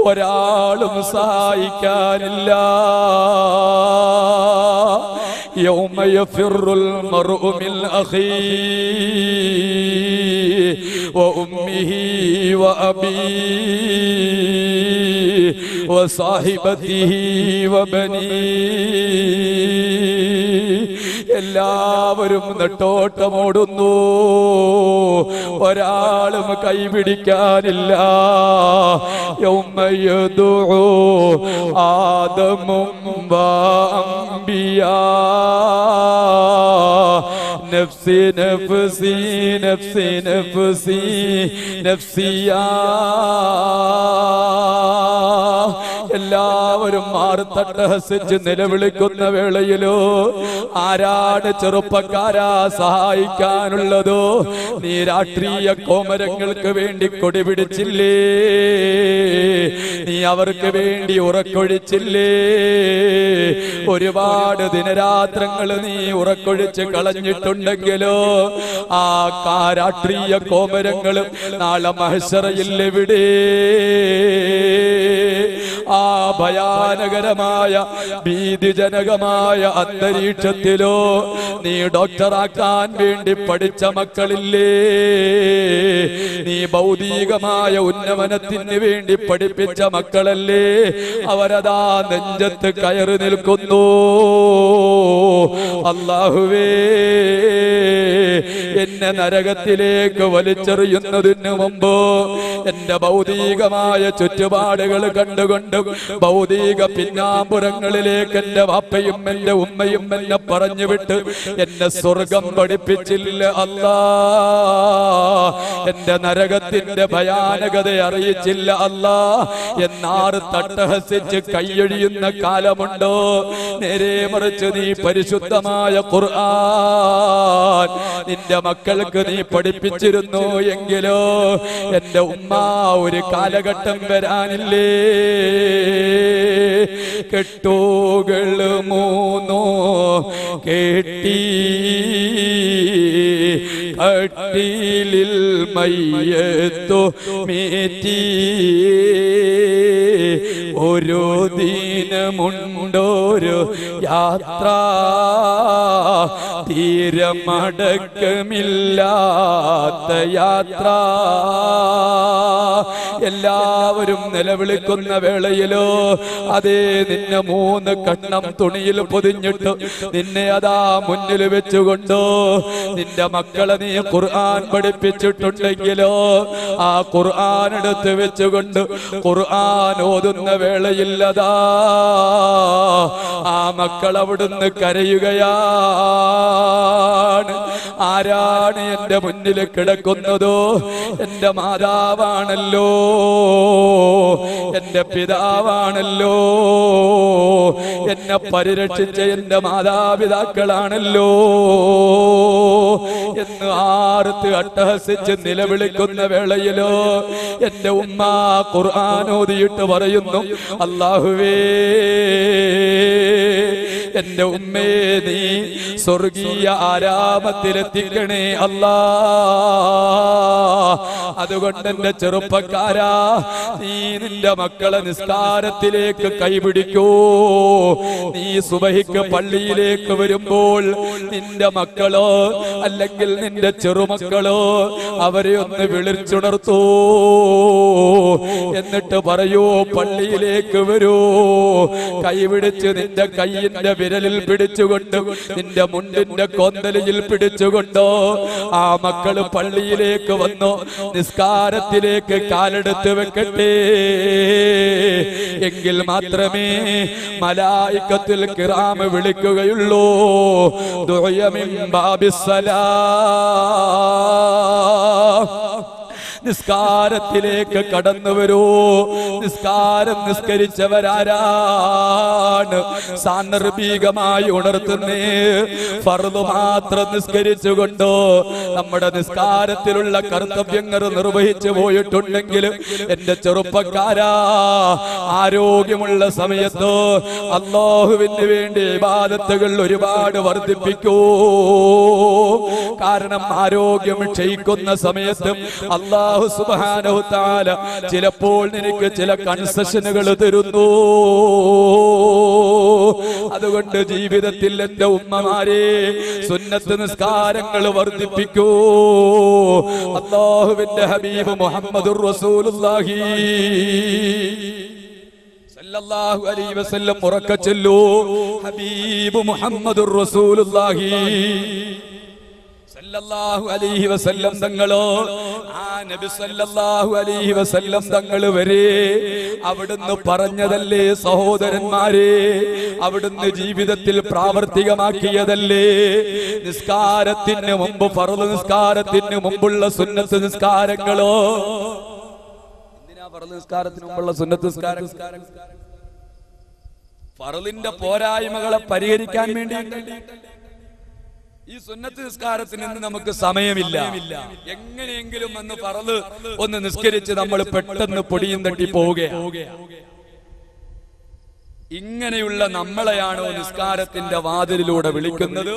ഒരാളും സഹായിക്കാനില്ല. യൗമ യഫിറുൽ മർഉ മിൻ അഖീഹി വഉമ്മിഹി വഅബീഹി വസാഹിബതിഹി എല്ലാവരും നെട്ടോട്ടമോടുന്നു. ഒരാളും കൈപിടിക്കാനില്ല. യൗമ യദഉ ആദമും വഅംബിയാ നഫ്സി നഫ്സി നഫ്സി നഫ്സി നഫ്സിയാ. എല്ലാവരും മാറിത്തട്ടഹസിച്ച് നിലവിളിക്കുന്ന വേളയിലോ ആരാണ് ചെറുപ്പക്കാരാ സഹായിക്കാനുള്ളതോ? നീ രാഷ്ട്രീയ കോമരങ്ങൾക്ക് വേണ്ടി കൊടി പിടിച്ചില്ലേ? നീ അവർക്ക് വേണ്ടി ഉറക്കൊഴിച്ചില്ലേ? ഒരുപാട് ദിനരാത്രങ്ങൾ നീ ഉറക്കൊഴിച്ച് കളഞ്ഞിട്ടുണ്ടെങ്കിലോ ആ രാഷ്ട്രീയ കോമരങ്ങളും നാളെ മഹ്ശറയിൽ എവിടെ? ആ ഭയാനകരമായ ഭീതിജനകമായ അന്തരീക്ഷത്തിലോ നീ ഡോക്ടറാക്കാൻ വേണ്ടി പഠിച്ച മക്കളില്ലേ? നീ ഭൗതികമായ ഉന്നമനത്തിന് വേണ്ടി പഠിപ്പിച്ച മക്കളല്ലേ? അവരതാ നെഞ്ചത്ത് കയറി നിൽക്കുന്നു. അല്ലാഹുവേ, എന്നെ നരകത്തിലേക്ക് വലിച്ചെറിയുന്നതിന് മുമ്പ് എന്റെ ഭൗതികമായ ചുറ്റുപാടുകൾ കണ്ടുകൊണ്ട് ഭൗതിക പിന്നാമ്പുറങ്ങളിലേക്ക് എന്റെ വാപ്പയും എന്റെ ഉമ്മയും എന്നെ പറഞ്ഞു വിട്ട് എന്നെ സ്വർഗം പഠിപ്പിച്ചില്ല അല്ലാ. എന്റെ നരകത്തിന്റെ ഭയാനകത അറിയിച്ചില്ല അല്ലാ എന്നാറ് തട്ടഹസിച്ച് കൈയൊഴിയുന്ന കാലമുണ്ടോ? നേരെ മറിച്ച് നീ പരിശുദ്ധമായ ഖുർആൻ നിന്റെ മക്കൾക്ക് നീ പഠിപ്പിച്ചിരുന്നു എങ്കിലോ എന്റെ ഉമ്മ ഒരു കാലഘട്ടം വരാനില്ലേ? കെട്ടുകൾ മൂന്നോ കെട്ടി കട്ടിലിൽ മയ്യത്തു മേറ്റി ഒരു ദിനമുണ്ടൊരു യാത്ര തീരമടക്കമില്ലാത്ത യാത്ര. എല്ലാവരും നിലവിളിക്കുന്ന വേളയിലോ അതേ നിന്നെ 3 കഷ്ണം തുണിയിൽ പൊതിഞ്ഞിട്ട് നിന്നെ അതാ മുന്നിൽ വെച്ചുകൊണ്ടോ നിന്റെ മക്കളെ നീ ഖുർആൻ പഠിപ്പിച്ചിട്ടുണ്ടെങ്കിലോ ആ ഖുർആൻ എടുത്ത് വെച്ചുകൊണ്ട് ഖുർആൻ ഓതുന്ന വേളയില്ലതാ ആ മക്കൾ അവിടുന്ന് കരയുകയാണ്. ആരാണ് എന്റെ മുന്നിൽ കിടക്കുന്നതോ? എന്റെ മാതാവാണല്ലോ, എന്റെ പിതാവാണല്ലോ, എന്നെ പരിരക്ഷിച്ച എന്റെ മാതാപിതാക്കളാണല്ലോ എന്ന് ആർത്ത് അട്ടഹസിച്ച് നിലവിളിക്കുന്ന വേളയിലോ എന്റെ ഉമ്മ ഖുർആൻ ഓതിയിട്ട് പറയുന്നു, അല്ലാഹുവേ എന്റെ ഉമ്മയെ നീ സ്വർഗീയ ആരാമത്തിലെത്തിക്കണേ അല്ലാ. അതുകൊണ്ട് എന്റെ ചെറുപ്പക്കാരാ, നീ നിന്റെ മക്കളെ നിസ്കാരത്തിലേക്ക് കൈപിടിക്കൂ. നീ സുബഹിക്ക് പള്ളിയിലേക്ക് വരുമ്പോൾ നിന്റെ മക്കളോ അല്ലെങ്കിൽ നിന്റെ ചെറുമക്കളോ അവരെ ഒന്ന് വിളിച്ചുണർത്തൂ. എന്നിട്ട് പറയൂ, പള്ളിയിലേക്ക് വരൂ. കൈപിടിച്ച് നിന്റെ കൈയിന്റെ വിരലിൽ പിടിച്ചുകൊണ്ട് നിന്റെ മുണ്ടിന്റെ കൊന്തലയിൽ പിടിച്ചുകൊണ്ടോ ആ മക്കള് പള്ളിയിലേക്ക് വന്നു നിസ്കാരത്തിലേക്ക് കാലെടുത്ത് വെക്കട്ടെ. എങ്കിൽ മാത്രമേ മലായികത്തുൽ കിറാം വിളിക്കുകയുള്ളൂ. ദുആ മിൻ ബാബിസ്സലാം. നിസ്കാരത്തിലേക്ക് കടന്നു വരൂ. നിസ്കാരം നിസ്കരിച്ചവരാരാണ്? സാന്ദർഭികമായി ഉണർത്തുന്നേ. ഫർദ് മാത്രം നിസ്കരിച്ചുകൊണ്ടോ നമ്മുടെ നിസ്കാരത്തിലുള്ള കർത്തവ്യങ്ങൾ നിർവഹിച്ചു പോയിട്ടുണ്ടെങ്കിൽ എന്റെ ചെറുപ്പക്കാരാ, ആരോഗ്യമുള്ള സമയത്ത് അല്ലാഹുവിന് വേണ്ടി ഇബാദത്തുകൾ ഒരുപാട് വർദ്ധിപ്പിക്കൂ. കാരണം ആരോഗ്യം ക്ഷയിക്കുന്ന സമയത്ത് അല്ലാഹു സുബ്ഹാനഹു തആല ചിലപ്പോൾ നിനക്ക് ചില കൺസെഷനുകൾ തരുന്നു. അതുകൊണ്ട് ജീവിതത്തിൽ എന്റെ ഉമ്മമാരെ സുന്നത്ത് നിസ്കാരങ്ങൾ വർദ്ധിപ്പിക്കൂ. അല്ലാഹുവിന്റെ ഹബീബ് മുഹമ്മദുർ റസൂലുള്ളാഹി സല്ലല്ലാഹു അലൈഹി വസല്ലം ഉറക്കെ ചൊല്ലൂ, ഹബീബ് മുഹമ്മദുർ റസൂലുള്ളാഹി സല്ലല്ലാഹു അലൈഹി വസല്ലം തങ്ങളോ ആ നബി സല്ലല്ലാഹു അലൈഹി വസല്ലം തങ്ങൾ വരെ അവിടുന്ന് പറഞ്ഞതല്ലേ സഹോദരന്മാരെ, അവിടുന്ന് ജീവിതത്തിൽ പ്രാവർത്തികമാക്കിയതല്ലേ. നിസ്കാരത്തിന് മുമ്പ് ഫർദ് നിസ്കാരത്തിന് മുമ്പുള്ള സുന്നത്ത് നിസ്കാരങ്ങളോ, എന്തിനാ ഫർദ് നിസ്കാരത്തിന് മുമ്പുള്ള സുന്നത്ത് നിസ്കാരം? ഫർദിന്റെ പോരായ്മകളെ പരിഹരിക്കാൻ വേണ്ടി. ഈ സുന്നത്ത് നിസ്കാരത്തിന് ഇന്ന് നമുക്ക് സമയമില്ല. എങ്ങനെയെങ്കിലും ഒന്ന് ഫർദ് ഒന്ന് നിസ്കരിച്ച് നമ്മൾ പെട്ടെന്ന് പൊടിയും തട്ടി പോവുകയാണ്. ഇങ്ങനെയുള്ള നമ്മളെയാണോ നിസ്കാരത്തിന്റെ വാതിലിലൂടെ വിളിക്കുന്നത്?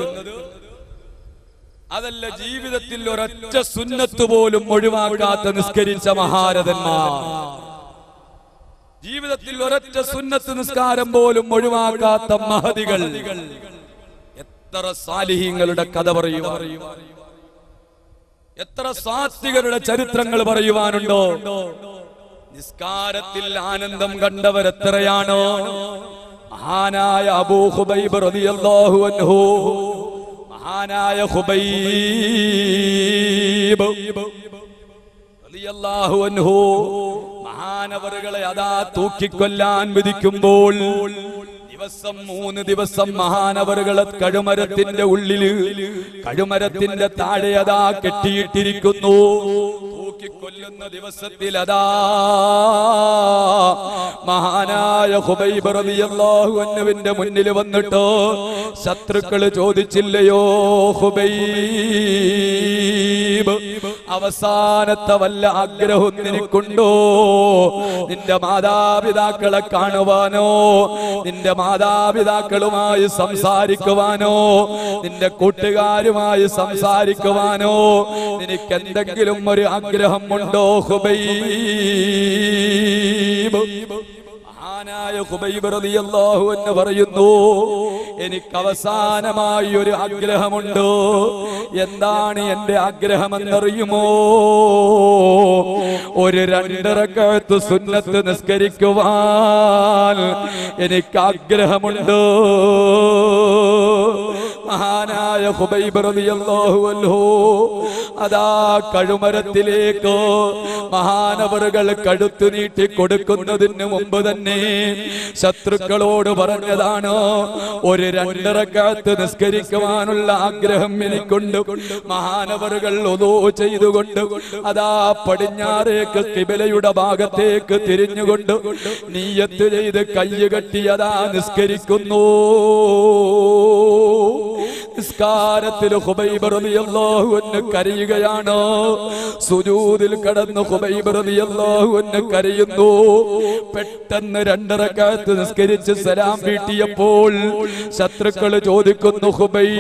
അതല്ല ജീവിതത്തിൽ ഒരൊറ്റ സുന്നത്ത് പോലും ഒഴിവാക്കാത്ത നിസ്കരിച്ച മഹാരഥന്മാർ, ജീവിതത്തിൽ ഒരൊറ്റ സുന്നത്ത് നിസ്കാരം പോലും ഒഴിവാക്കാത്ത മഹദികൾ, എത്ര സാലിഹീങ്ങളുടെ കഥ പറയുവാൻ, എത്ര സാത്വികരുടെ ചരിത്രങ്ങൾ പറയുവാനുണ്ടോ? നിസ്കാരത്തിൽ ആനന്ദം കണ്ടവരെത്രയാണോ? മഹാനായ അബൂ ഖുബൈബ് റളിയല്ലാഹു അൻഹു, മഹാനായ ഖുബൈബ് റളിയല്ലാഹു അൻഹു മഹാനവറുകളെ അതാ തൂക്കിക്കൊല്ലാൻ വിധിക്കുമ്പോൾ ദിവസം 3 ദിവസം മഹാനവറുകളെ കഴുമരത്തിന്റെ ഉള്ളില്, കഴുമരത്തിന്റെ താഴെ അതാ കെട്ടിയിട്ടിരിക്കുന്നു. തൂക്കിക്കൊല്ലുന്ന ദിവസത്തിൽ അതാ മഹാനായ ഖുബൈബ് റളിയല്ലാഹു അൻഹുവിന്റെ മുന്നിൽ വന്നിട്ട് ശത്രുക്കള് ചോദിച്ചില്ലയോ, ഖുബൈബ് അവസാനത്തെ വല്ല ആഗ്രഹവും നിനക്കുണ്ടോ? നിന്റെ മാതാപിതാക്കളെ കാണുവാനോ, നിന്റെ മാതാപിതാക്കളുമായി സംസാരിക്കുവാനോ, നിന്റെ കൂട്ടുകാരുമായി സംസാരിക്കുവാനോ നിനക്ക് എന്തെങ്കിലും ഒരു ആഗ്രഹം ഉണ്ടോ ഖുബൈബ്? മഹാനായ ഖുബൈബ് റളിയല്ലാഹു അൻഹു പറയുന്നു, എനിക്ക് അവസാനമായി ഒരു ആഗ്രഹമുണ്ട്. എന്താണ് എന്റെ ആഗ്രഹമെന്നറിയുമോ? ഒരു 2 റക്അത്ത് സുന്നത്ത് നിസ്കരിക്കുവാൻ എനിക്ക് ആഗ്രഹമുണ്ട്. മഹാനായ ഖുബൈബ് റളിയല്ലാഹു അൻഹു അതാ കഴുമരത്തിലേക്ക് മഹാനവറുകൾ കഴുത്തു നീട്ടി കൊടുക്കുന്നതിന് മുമ്പ് തന്നെ ശത്രുക്കളോട് പറഞ്ഞതാണ്, ഒരു 2 റക്അത്ത് നിസ്കരിക്കുവാനുള്ള ആഗ്രഹം എനിക്കുണ്ട്. മഹാനവറുകൾ ഉളൂ ചെയ്തുകൊണ്ട് അതാ പടിഞ്ഞാറേക്ക് ഖിബലയുടെ ഭാഗത്തേക്ക് തിരിഞ്ഞുകൊണ്ട് നിയ്യത്ത് ചെയ്ത് കയ്യ് കെട്ടി അതാ നിസ്കരിക്കുന്നു. നിസ്കാരത്തിൽ ഖുബൈബ് റളിയല്ലാഹു അൻഹു കരയുകയാണ്. സുജൂദിൽ കടന്ന് ഖുബൈബ് റളിയല്ലാഹു അൻഹു കരയുന്നു. പെട്ടെന്ന് 2 റക്അത്ത് നിസ്കരിച്ച് സലാം വീട്ടിയപ്പോൾ ശത്രുക്കൾ ചോദിക്കുന്നു, ഖുബൈബ്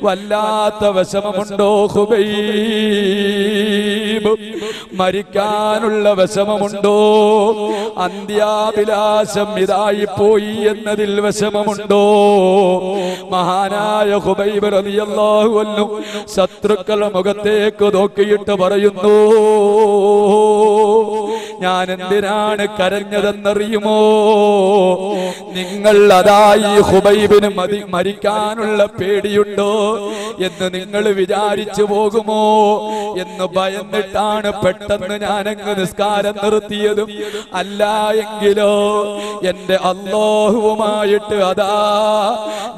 വല്ലാത്ത വിഷമമുണ്ടോ? ഖുബൈബ് മരിക്കാനുള്ള വിഷമമുണ്ടോ? അന്ത്യാഭിലാഷം ഇതായിപ്പോയി എന്നതിൽ വിഷമമുണ്ടോ? മഹാനായ ഖുബൈബ് റളിയല്ലാഹു അൻഹു ശത്രുക്കളുടെ മുഖത്തേക്ക് നോക്കിയിട്ട് പറയുന്നു, ഞാൻ എന്തിനാണ് കരഞ്ഞതെന്നറിയുമോ? നിങ്ങൾ അതായി ഖുബൈബിന് മരിക്കാനുള്ള പേടിയുണ്ടോ എന്ന് നിങ്ങൾ വിചാരിച്ചു പോകുമോ എന്ന് ഭയന്നിട്ടാണ് പെട്ടെന്ന് ഞാനങ്ങ് നിസ്കാരം നിർത്തിയതും. അല്ല എങ്കിലോ എന്റെ അല്ലാഹുവുമായിട്ട് അതാ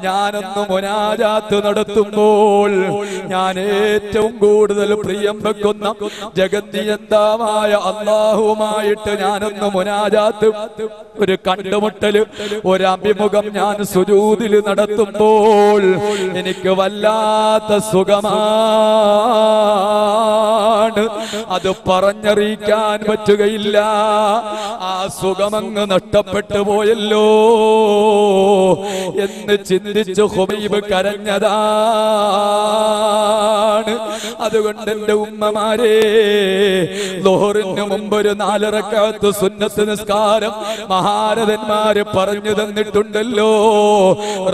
ഞാനൊന്ന് മുനാജാത്ത് നടത്തുമ്പോൾ ഞാൻ ഏറ്റവും കൂടുതൽ പ്രിയം വെക്കുന്ന ജഗന്നിയന്താവായ അല്ലാഹുവുമായിട്ട് ഞാനൊന്ന് മുനാജാത്ത്, ഒരു കണ്ടുമുട്ടല്, ഒരു അഭിമുഖം ഞാൻ സുജൂദിൽ നടത്തുമ്പോൾ എനിക്ക് വല്ലാത്ത സുഖമാണ്. അത് പറഞ്ഞറിയിക്കാൻ പറ്റുകയില്ല. ആ സുഖമങ്ങ് നഷ്ടപ്പെട്ടു പോയല്ലോ എന്ന് ചിന്തിച്ച് ഖുബൈബ് കരഞ്ഞതാണ്. അതുകൊണ്ട് എന്റെ ഉമ്മമാരെ, ളുഹറിന് മുമ്പ് ഒരു 4 റക്അത്ത് സുന്നത്ത് നിസ്കാരം മഹാരഥന്മാര് പറഞ്ഞു തന്നിട്ടുണ്ടല്ലോ.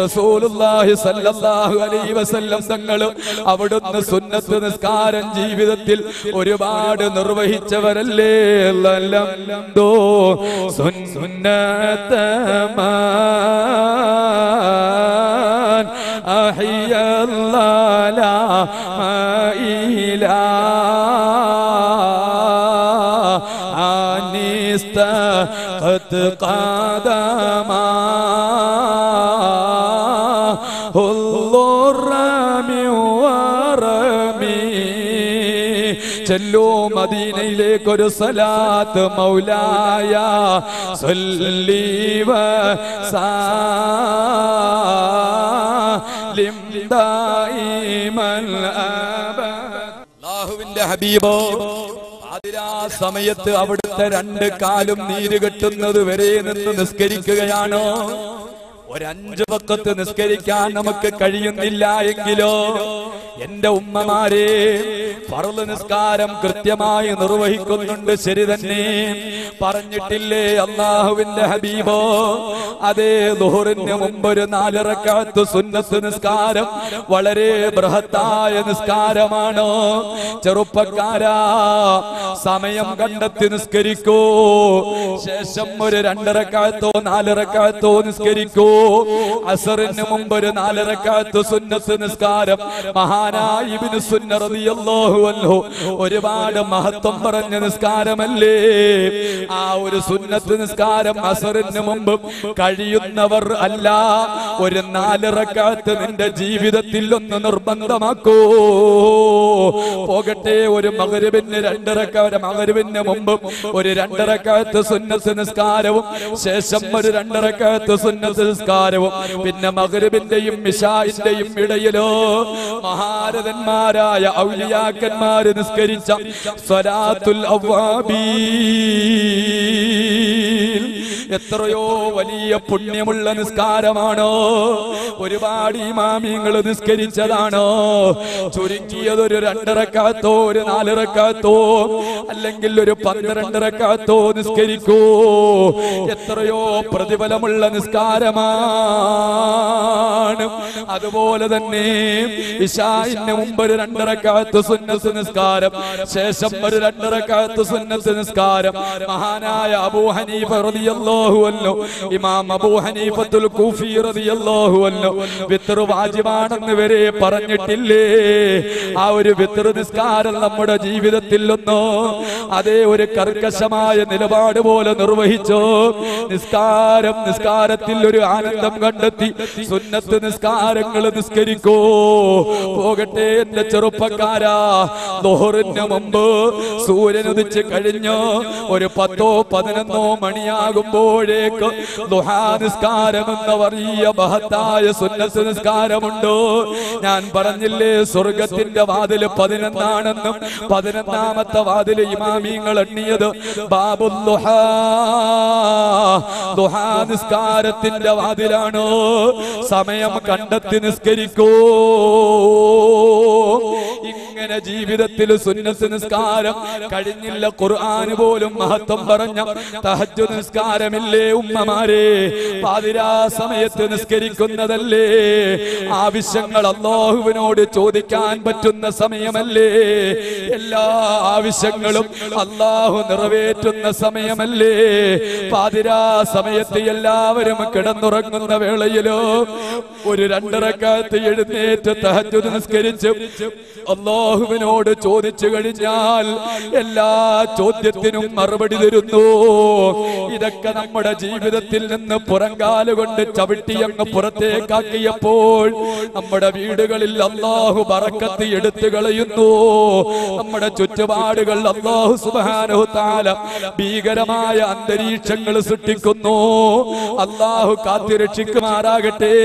റസൂലുള്ളാഹി സ്വല്ലല്ലാഹു അലൈഹി വസല്ലം തങ്ങൾ അവിടുന്ന് സുന്നത്ത് നിസ്കാരം ജീവിതത്തിൽ ഒരുപാട് നിർവഹിച്ചവരല്ലേ. ലല്ലംദോ സുന്നതമാൻ അഹിയല്ലാല മഇലാ അനിസ്ത ഖത് ഖദമാ ചെല്ലോ മദീനയിലേക്കൊരു സലാത്ത് മൗലായ സല്ലി വസല്ലിം ദായിമൽ അബദ്. അല്ലാഹുവിന്റെ ഹബീബ് അതിരാ സമയത്ത് അവിടുത്തെ 2 കാലും നീര് കെട്ടുന്നത് വരെ നിന്ന് നിസ്കരിക്കുകയാണോ? ഒരു 5 വഖത്ത് നിസ്കരിക്കാൻ നമുക്ക് കഴിയുന്നില്ല എങ്കിലോ എന്റെ ഉമ്മമാരെ, ഫർള് നിസ്കാരം കൃത്യമായി നിർവഹിക്കുന്നുണ്ട്, ശരി തന്നെ. പറഞ്ഞിട്ടില്ലേ അല്ലാഹുവിന്റെ ഹബീബ്, അതേ ളുഹറിന് മുമ്പ് ഒരു 4 റക്അത്ത് സുന്നത്ത് നിസ്കാരം വളരെ ബൃഹത്തായ നിസ്കാരമാണ്. ചെറുപ്പക്കാരാ, സമയം കണ്ടെത്തി നിസ്കരിക്കൂ. ശേഷം ഒരു 2 റക്അത്തോ 4 റക്അത്തോ നിസ്കരിക്കൂ. അസറിന് മുമ്പ് ഒരു 4 റക്അത്ത് സുന്നത്ത് നിസ്കാരം മഹാനായ ഇബ്നു സുന്ന റളിയല്ലാഹു അൻഹു ഒരുപാട് മഹത്വം പറഞ്ഞ നിസ്കാരമല്ലേ. ആ ഒരു സുന്നത്ത് നിസ്കാരം അസറിന് മുമ്പ് കഴിയുന്നവർ അല്ല, ഒരു 4 റക്അത്ത് നിന്റെ ജീവിതത്തിൽ ഒന്ന് നിർബന്ധമാക്കൂ. പോകട്ടെ, ഒരു മഗ്രിബിന് 2 റക്അത്ത്, മഗ്രിബിന് മുമ്പ് ഒരു 2 റക്അത്ത് സുന്നത്ത് നിസ്കാരവും ശേഷം ഒരു 2 റക്അത്ത് സുന്നത്ത് നിസ്കാരവും, പിന്നെ മഗ്രിബിന്റെയും ഇശാഇന്റെയും ഇടയിലോ മഹാരഥന്മാരായ ഔലിയാക്കന്മാര് നിസ്കരിച്ച സ്വലാത്തുൽ അവ്വാബീൻ എത്രയോ വലിയ പുണ്യമുള്ള നിസ്കാരമാണോ. ഒരുപാട് ഇമാമിങ്ങൾ നിസ്കരിച്ചതാണോ. ചുരുങ്ങിയതൊരു 2 റക്അത്തോ ഒരു 4 റക്അത്തോ അല്ലെങ്കിൽ ഒരു 12 റക്അത്തോ നിസ്കരിക്കൂ. എത്രയോ പ്രതിഫലമുള്ള നിസ്കാരമാണ്. അതുപോലെ തന്നെ ഇശാഇന് മുമ്പ് ഒരു 2 റക്അത്ത് സുന്നത്ത് നിസ്കാരം, ശേഷം ഒരു 2 റക്അത്ത് സുന്നത്ത് നിസ്കാരം. മഹാനായ അബൂ ഹനീഫ റളിയല്ലാഹു അൻഹു, ഇമാം അബൂ ഹനീഫത്തുൽ കൂഫി റളിയല്ലാഹു അൻഹു വിത്ർ വാജിബാണെന്ന് വരെ പറഞ്ഞിട്ടില്ലേ. ആ ഒരു വിത്ർ നിസ്കാരം നമ്മുടെ ജീവിതത്തിൽ ഒന്നോ അതേ ഒരു കർക്കശമായ നിലപാട് പോലെ നിർവഹിച്ചോ. നിസ്കാരത്തിൽ ഒരു ആനന്ദം കണ്ടെത്തി സുന്നത്ത് നിസ്കാരങ്ങൾ നിസ്കരിക്കൂ. പോകട്ടെ എന്റെ ചെറുപ്പക്കാരാ, ളുഹറിന് മുമ്പ് സൂര്യൻ ഉദിച്ച് കഴിഞ്ഞ് ഒരു 10-11 മണിയാകുമ്പോ വരുമ്പോഴേക്ക് ദുഹാ നിസ്കാരമെന്ന വലിയ മഹത്തായ സുന്നത്ത് നിസ്കാരമുണ്ടോ? ഞാൻ പറഞ്ഞില്ലേ സ്വർഗത്തിന്റെ വാതില് 11 11ാമത്തെ വാതില് ഇമാമിങ്ങൾ എണ്ണിയത് ബാബുൽ ദുഹാ, ദുഹാ നിസ്കാരത്തിന്റെ വാതിലാണോ? സമയം കണ്ടെത്തി നിസ്കരിക്കൂ. ഇങ്ങനെ ജീവിതത്തിൽ സുന്നത്ത് നിസ്കാരം കഴിഞ്ഞില്ല. ഖുർആൻ പോലും മഹത്വം പറഞ്ഞ തഹജ്ജുദ് നിസ്കാരമില്ലേ ഉമ്മമാരെ? പാതിരാ സമയത്ത് നിസ്കരിക്കുന്നതല്ലേ? ആവശ്യങ്ങൾ അല്ലാഹുവിനോട് ചോദിക്കാൻ പറ്റുന്ന സമയമല്ലേ? എല്ലാ ആവശ്യങ്ങളും അല്ലാഹു നിറവേറ്റുന്ന സമയമല്ലേ? പാതിരാ സമയത്ത് എല്ലാവരും കിടന്നുറങ്ങുന്ന വേളയിലോ ഒരു 2 റക്അത്ത് എഴുന്നേറ്റ് തഹജ്ജുദ് നിസ്കരിച്ച് അല്ലാഹുവിനോട് ചോദിച്ചു കഴിഞ്ഞാൽ എല്ലാ ചോദ്യത്തിനും മറുപടി തരുന്നു. ഇതൊക്കെ നമ്മുടെ ജീവിതത്തിൽ നിന്ന് പുറങ്കാലുകൊണ്ട് ചവിട്ടിയങ്ങ് പുറത്തേക്കാക്കിയപ്പോൾ നമ്മുടെ വീടുകളിൽ അല്ലാഹു ബറക്കത്ത് എടുത്തു കളയുന്നു. നമ്മുടെ ചുറ്റുപാടുകൾ അല്ലാഹു സുബ്ഹാനഹു തആല ഭീകരമായ അന്തരീക്ഷങ്ങൾ സൃഷ്ടിക്കുന്നു. അല്ലാഹു കാത്തുരക്ഷിക്കുമാറാകട്ടെ.